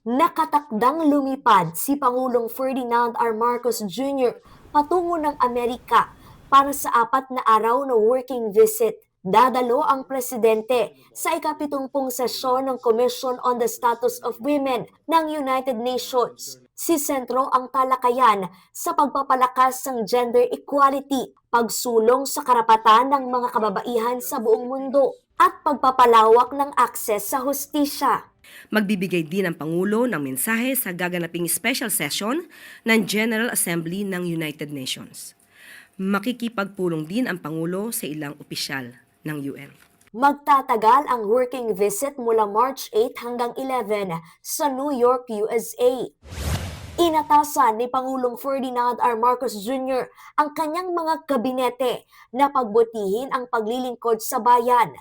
Nakatakdang lumipad si Pangulong Ferdinand R. Marcos Jr. patungo ng Amerika para sa 4 na araw na working visit. Dadalo ang presidente sa ika-70 sesyon ng Commission on the Status of Women ng United Nations. Si sentro ang talakayan sa pagpapalakas ng gender equality, pagsulong sa karapatan ng mga kababaihan sa buong mundo, at pagpapalawak ng akses sa hustisya. Magbibigay din ang Pangulo ng mensahe sa gaganaping special session ng General Assembly ng United Nations. Makikipagpulong din ang Pangulo sa ilang opisyal ng UN. Magtatagal ang working visit mula March 8 hanggang 11 sa New York, USA. Inatasan ni Pangulong Ferdinand R. Marcos Jr. ang kanyang mga kabinete na pagbutihin ang paglilingkod sa bayan.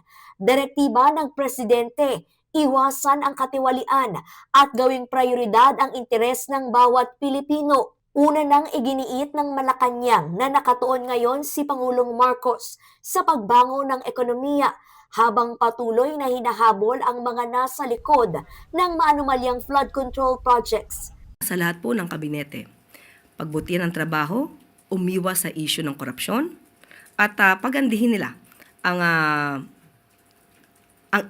Direktiba ng Presidente, iwasan ang katiwalian at gawing prioridad ang interes ng bawat Pilipino. Una nang iginiit ng Malacanang na nakatuon ngayon si Pangulong Marcos sa pagbangon ng ekonomiya habang patuloy na hinahabol ang mga nasa likod ng maanumalyang flood control projects. Sa lahat po ng kabinete, pagbutihan ang trabaho, umiwas sa isyu ng korupsyon, at pagandihin nila ang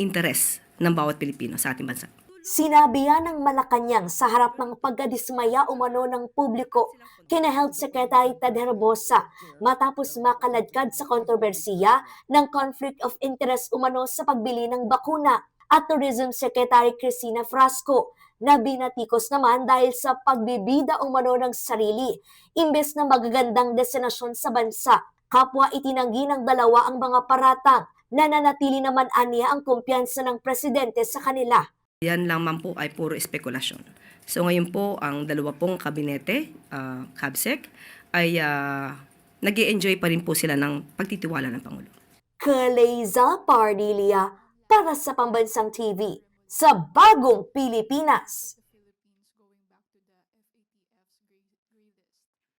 interes ng bawat Pilipino sa ating bansa. Sinabi yan ng Malacanang sa harap ng pagkadismaya umano ng publiko kina Health Secretary Ted Herbosa matapos makaladkad sa kontrobersiya ng conflict of interest umano sa pagbili ng bakuna, at Tourism Secretary Cristina Frasco na binatikos naman dahil sa pagbibida umano ng sarili imbes na magagandang destinasyon sa bansa. Kapwa itinanggi ng dalawa ang mga paratang, nananatili naman aniya ang kumpiyansa ng presidente sa kanila. Yan lang man po ay puro espekulasyon. So ngayon po ang dalawa pong kabinete, CABSEC, ay nag-i-enjoy pa rin po sila ng pagtitiwala ng Pangulo. Kaleza Pardilia para sa Pambansang TV sa Bagong Pilipinas.